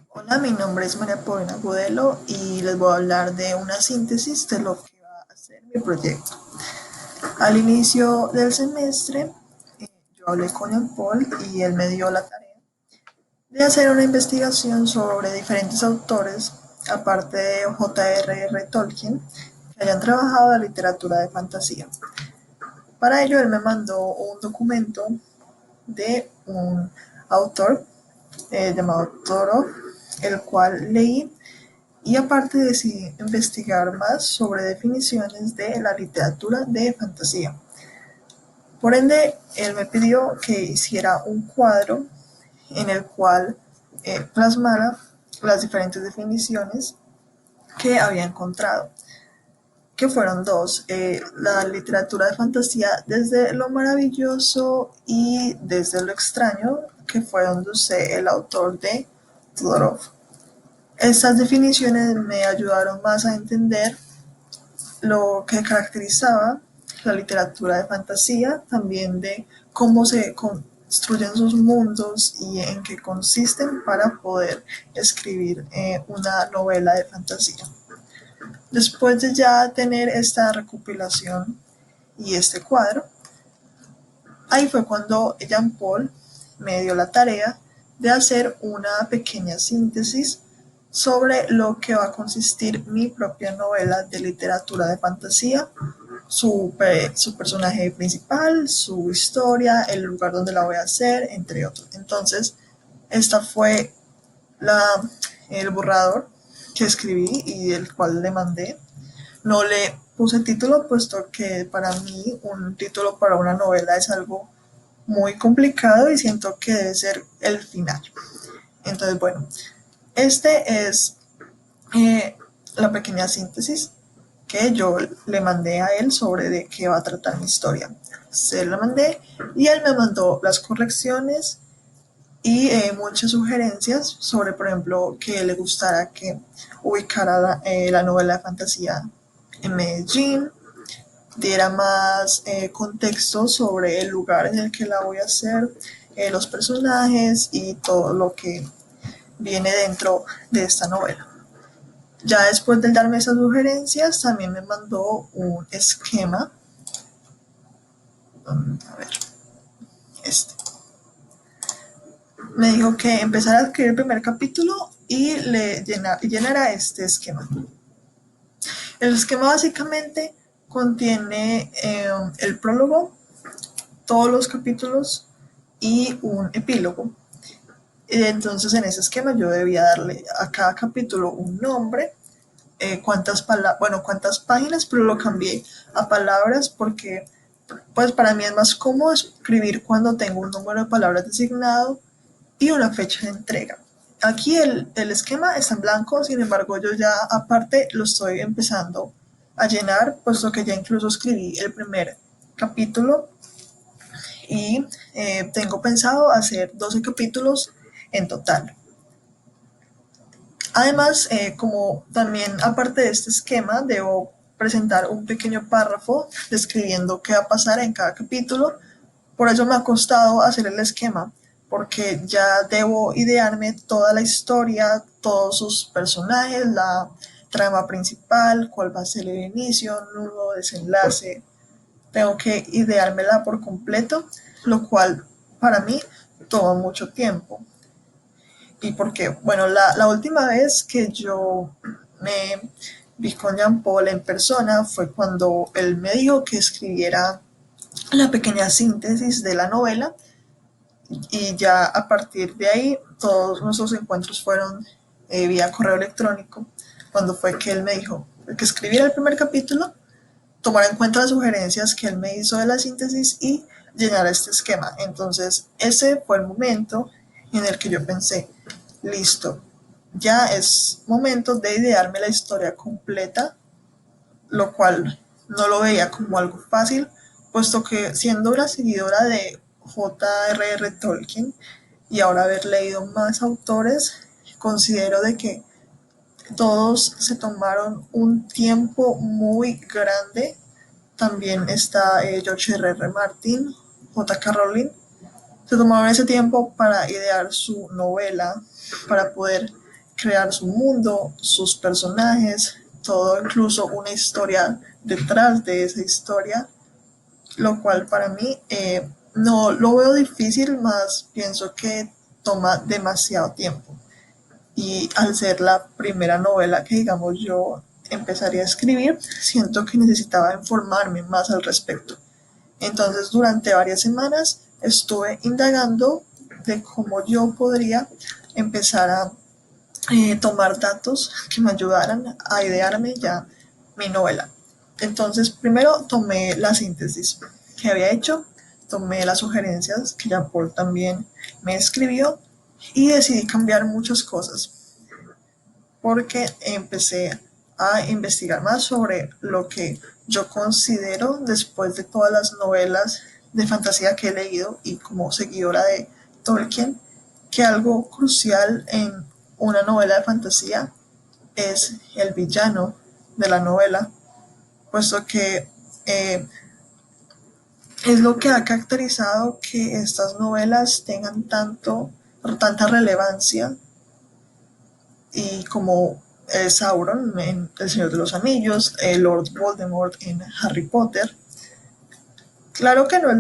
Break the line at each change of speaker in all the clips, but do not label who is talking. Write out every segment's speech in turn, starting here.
Hola, mi nombre es María Paulina Gudelo y les voy a hablar de una síntesis de lo que va a ser mi proyecto. Al inicio del semestre, yo hablé con Jean Paul y él me dio la tarea de hacer una investigación sobre diferentes autores, aparte de J.R.R. Tolkien, que hayan trabajado en literatura de fantasía. Para ello, él me mandó un documento de un autor llamado Toro, el cual leí y aparte decidí investigar más sobre definiciones de la literatura de fantasía. Por ende, él me pidió que hiciera un cuadro en el cual plasmara las diferentes definiciones que había encontrado, que fueron dos, la literatura de fantasía desde lo maravilloso y desde lo extraño, que fue donde usé el autor de Todorov. Estas definiciones me ayudaron más a entender lo que caracterizaba la literatura de fantasía, también de cómo se construyen sus mundos y en qué consisten para poder escribir una novela de fantasía. Después de ya tener esta recopilación y este cuadro, ahí fue cuando Jean Paul me dio la tarea de hacer una pequeña síntesis sobre lo que va a consistir mi propia novela de literatura de fantasía, su personaje principal, su historia, el lugar donde la voy a hacer, entre otros. Entonces, esta fue la, el borrador que escribí y el cual le mandé. No le puse título, puesto que para mí un título para una novela es algo muy complicado y siento que debe ser el final. Entonces, bueno, este es eh, la pequeña síntesis que yo le mandé a él sobre de qué va a tratar mi historia. Se la mandé y él me mandó las correcciones y muchas sugerencias sobre, por ejemplo, que le gustara que ubicara la novela de fantasía en Medellín, diera más contexto sobre el lugar en el que la voy a hacer, los personajes y todo lo que viene dentro de esta novela. Ya después de darme esas sugerencias, también me mandó un esquema. A ver, este. Me dijo que empezara a escribir el primer capítulo y llenara este esquema. El esquema básicamente contiene el prólogo, todos los capítulos y un epílogo. Entonces en ese esquema yo debía darle a cada capítulo un nombre, cuántas páginas, pero lo cambié a palabras porque pues para mí es más cómodo escribir cuando tengo un número de palabras designado y una fecha de entrega. Aquí el esquema está en blanco, sin embargo yo ya aparte lo estoy empezando a llenar, puesto que ya incluso escribí el primer capítulo y tengo pensado hacer 12 capítulos en total. Además, como también aparte de este esquema, debo presentar un pequeño párrafo describiendo qué va a pasar en cada capítulo. Por eso me ha costado hacer el esquema, porque ya debo idearme toda la historia, todos sus personajes, la trama principal, cuál va a ser el inicio, nudo, desenlace. Tengo que ideármela por completo, lo cual para mí toma mucho tiempo. ¿Y por qué? Bueno, la última vez que yo me vi con Jean Paul en persona fue cuando él me dijo que escribiera la pequeña síntesis de la novela y ya a partir de ahí todos nuestros encuentros fueron vía correo electrónico, cuando fue que él me dijo que escribiera el primer capítulo, tomar en cuenta las sugerencias que él me hizo de la síntesis y llenar este esquema. Entonces ese fue el momento en el que yo pensé, listo, ya es momento de idearme la historia completa, lo cual no lo veía como algo fácil, puesto que siendo una seguidora de J.R.R. Tolkien y ahora haber leído más autores, considero de que todos se tomaron un tiempo muy grande. También está George R.R. Martin, J.K. Rowling. Se tomaron ese tiempo para idear su novela, para poder crear su mundo, sus personajes, todo, incluso una historia detrás de esa historia, lo cual para mí no lo veo difícil, más pienso que toma demasiado tiempo. Y al ser la primera novela que, digamos, yo empezaría a escribir, siento que necesitaba informarme más al respecto. Entonces, durante varias semanas estuve indagando de cómo yo podría empezar a tomar datos que me ayudaran a idearme ya mi novela. Entonces, primero tomé la síntesis que había hecho, tomé las sugerencias que Jean Paul también me escribió y decidí cambiar muchas cosas porque empecé a investigar más sobre lo que yo considero, después de todas las novelas de fantasía que he leído y como seguidora de Tolkien, que algo crucial en una novela de fantasía es el villano de la novela, puesto que es lo que ha caracterizado que estas novelas tengan tanta relevancia, y como Sauron en El Señor de los Anillos, Lord Voldemort en Harry Potter. Claro que no es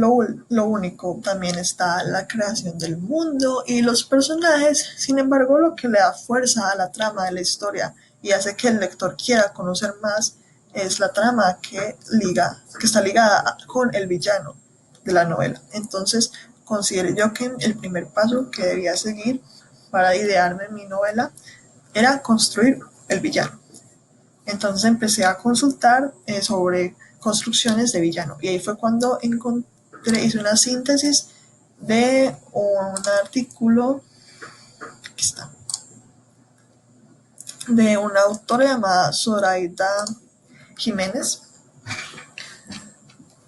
lo único, también está la creación del mundo y los personajes. Sin embargo, lo que le da fuerza a la trama de la historia y hace que el lector quiera conocer más es la trama que está ligada con el villano de la novela. Entonces, considero yo que el primer paso que debía seguir para idearme mi novela era construir el villano. Entonces empecé a consultar sobre construcciones de villano y ahí fue cuando hice una síntesis de un artículo, aquí está, de una autora llamada Zoraida Jiménez,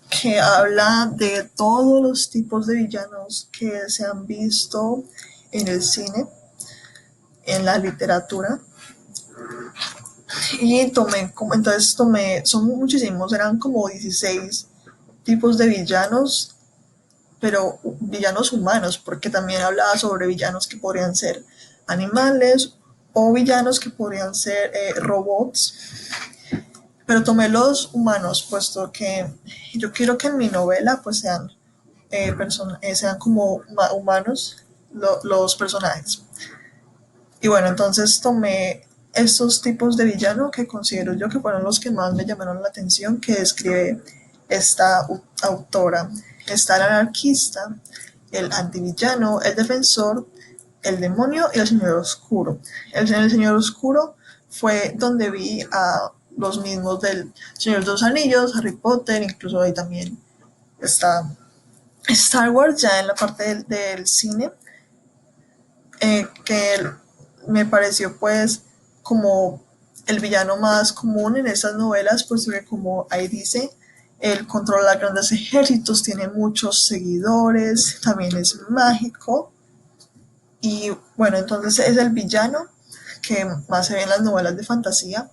que habla de todos los tipos de villanos que se han visto en el cine, en la literatura. Y son muchísimos, eran como 16 tipos de villanos, pero villanos humanos, porque también hablaba sobre villanos que podrían ser animales o villanos que podrían ser robots, pero tomé los humanos, puesto que yo quiero que en mi novela pues sean como humanos los personajes. Y bueno, entonces tomé estos tipos de villano que considero yo que fueron los que más me llamaron la atención que describe esta autora. Está el anarquista, el antivillano, el defensor, el demonio y el señor oscuro. El señor oscuro fue donde vi a los mismos del Señor de los Anillos, Harry Potter, incluso ahí también está Star Wars ya en la parte del cine, que me pareció pues como el villano más común en estas novelas, pues que como ahí dice, él controla grandes ejércitos, tiene muchos seguidores, también es mágico y bueno, entonces es el villano que más se ve en las novelas de fantasía.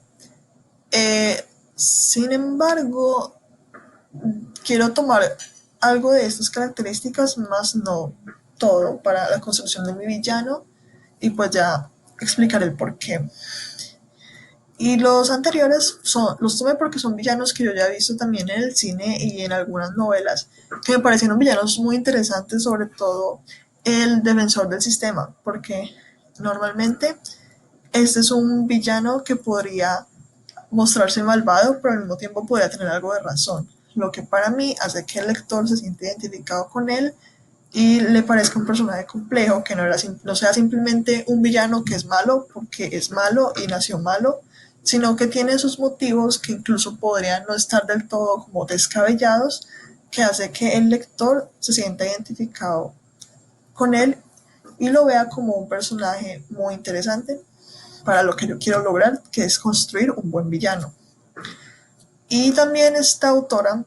Sin embargo, quiero tomar algo de estas características, más no todo, para la construcción de mi villano y pues ya explicar el por qué. Y los anteriores los tomé porque son villanos que yo ya he visto también en el cine y en algunas novelas, que me parecieron villanos muy interesantes, sobre todo el defensor del sistema, porque normalmente este es un villano que podría mostrarse malvado, pero al mismo tiempo podría tener algo de razón, lo que para mí hace que el lector se sienta identificado con él y le parezca un personaje complejo, que no sea simplemente un villano que es malo porque es malo y nació malo, sino que tiene sus motivos que incluso podrían no estar del todo como descabellados, que hace que el lector se sienta identificado con él y lo vea como un personaje muy interesante para lo que yo quiero lograr, que es construir un buen villano. Y también esta autora,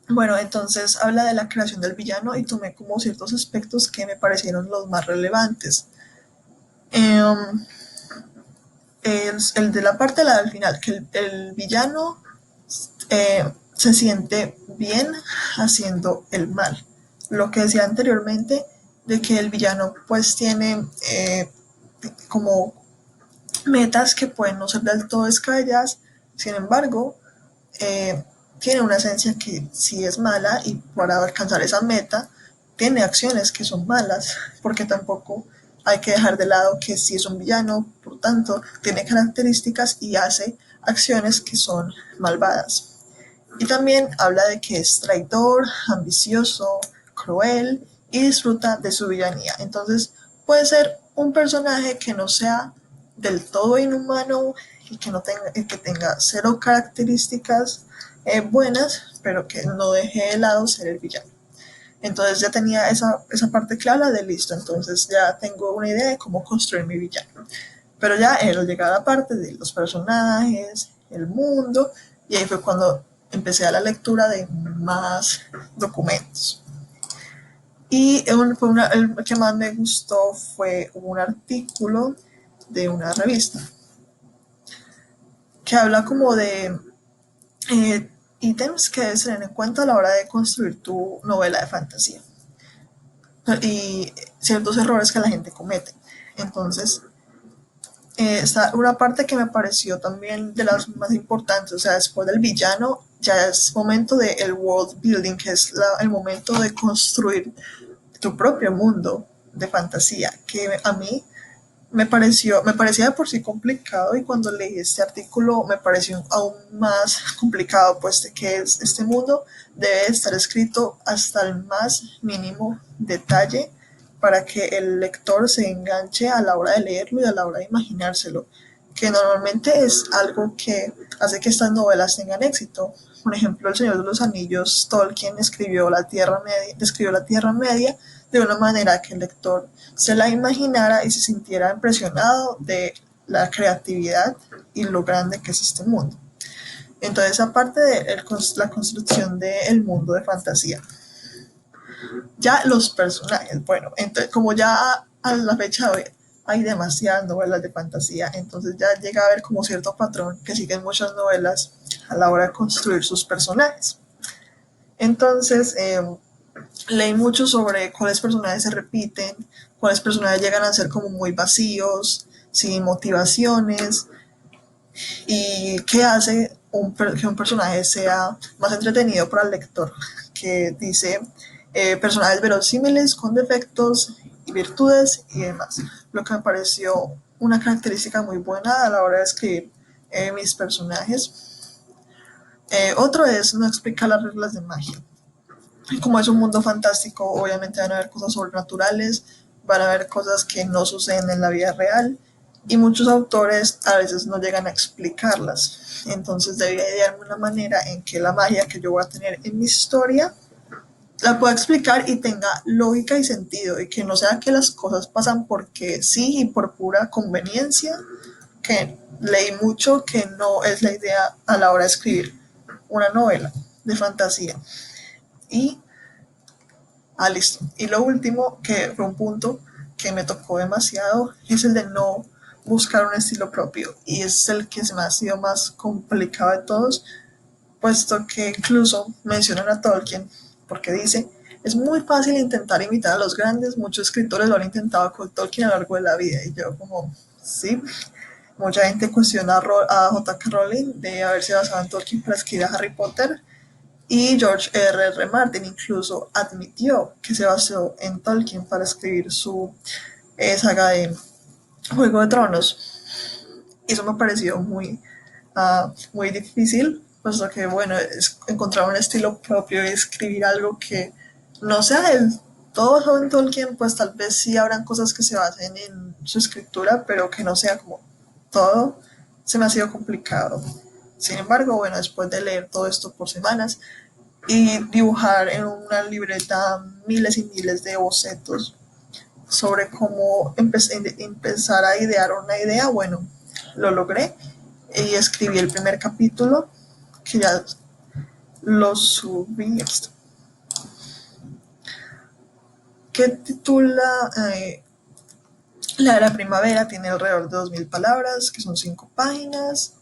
bueno, entonces habla de la creación del villano y tomé como ciertos aspectos que me parecieron los más relevantes. Eh, el de la parte de la del final, que el villano se siente bien haciendo el mal. Lo que decía anteriormente, de que el villano pues tiene como metas que pueden no ser del todo descabelladas, sin embargo, eh, tiene una esencia que sí es mala y para alcanzar esa meta tiene acciones que son malas, porque tampoco hay que dejar de lado que sí es un villano, por tanto, tiene características y hace acciones que son malvadas. Y también habla de que es traidor, ambicioso, cruel y disfruta de su villanía. Entonces puede ser un personaje que no sea del todo inhumano y que, no tenga, que tenga cero características buenas, pero que no deje de lado ser el villano. Entonces ya tenía esa parte clara de listo, entonces ya tengo una idea de cómo construir mi villano. Pero ya era llegaba a la parte de los personajes, el mundo, y ahí fue cuando empecé a la lectura de más documentos. Y el que más me gustó fue un artículo de una revista que habla como de ítems que debes tener en cuenta a la hora de construir tu novela de fantasía y ciertos errores que la gente comete. Entonces, está una parte que me pareció también de las más importantes, o sea, después del villano, ya es momento del el world building, que es el momento de construir tu propio mundo de fantasía, que a mí me parecía de por sí complicado y cuando leí este artículo me pareció aún más complicado, pues de que este mundo debe estar escrito hasta el más mínimo detalle para que el lector se enganche a la hora de leerlo y a la hora de imaginárselo, que normalmente es algo que hace que estas novelas tengan éxito. Por ejemplo, El Señor de los Anillos, Tolkien describió la Tierra Media de una manera que el lector se la imaginara y se sintiera impresionado de la creatividad y lo grande que es este mundo. Entonces, aparte de la construcción del mundo de fantasía, ya los personajes, bueno, entonces, como ya a la fecha de hoy hay demasiadas novelas de fantasía, entonces ya llega a haber como cierto patrón que siguen muchas novelas a la hora de construir sus personajes. Entonces, leí mucho sobre cuáles personajes se repiten, cuáles personajes llegan a ser como muy vacíos, sin motivaciones, y qué hace que un personaje sea más entretenido para el lector, que dice personajes verosímiles con defectos y virtudes y demás, lo que me pareció una característica muy buena a la hora de escribir mis personajes. Otro es no explicar las reglas de magia. Como es un mundo fantástico, obviamente van a haber cosas sobrenaturales, van a haber cosas que no suceden en la vida real y muchos autores a veces no llegan a explicarlas. Entonces debería idearme una manera en que la magia que yo voy a tener en mi historia la pueda explicar y tenga lógica y sentido y que no sea que las cosas pasan porque sí y por pura conveniencia, que leí mucho que no es la idea a la hora de escribir una novela de fantasía. Y listo. Y lo último, que fue un punto que me tocó demasiado, es el de no buscar un estilo propio. Y es el que se me ha sido más complicado de todos, puesto que incluso mencionan a Tolkien, porque dice, es muy fácil intentar imitar a los grandes, muchos escritores lo han intentado con Tolkien a lo largo de la vida. Y yo como, sí, mucha gente cuestiona a J.K. Rowling de haberse basado en Tolkien para escribir a Harry Potter, y George R. R. Martin incluso admitió que se basó en Tolkien para escribir su saga de Juego de Tronos. Eso me pareció muy difícil, puesto que, bueno, es encontrar un estilo propio y escribir algo que no sea el todo basado en Tolkien, pues tal vez sí habrán cosas que se basen en su escritura, pero que no sea como todo, se me ha sido complicado. Sin embargo, bueno, después de leer todo esto por semanas, y dibujar en una libreta miles y miles de bocetos sobre cómo empezar a idear una idea. Bueno, lo logré y escribí el primer capítulo que ya lo subí. Que titula La de la primavera, tiene alrededor de 2000 palabras, que son 5 páginas.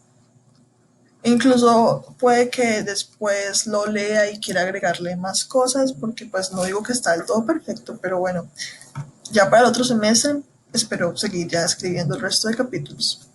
Incluso puede que después lo lea y quiera agregarle más cosas, porque pues no digo que está del todo perfecto, pero bueno, ya para el otro semestre espero seguir ya escribiendo el resto de capítulos.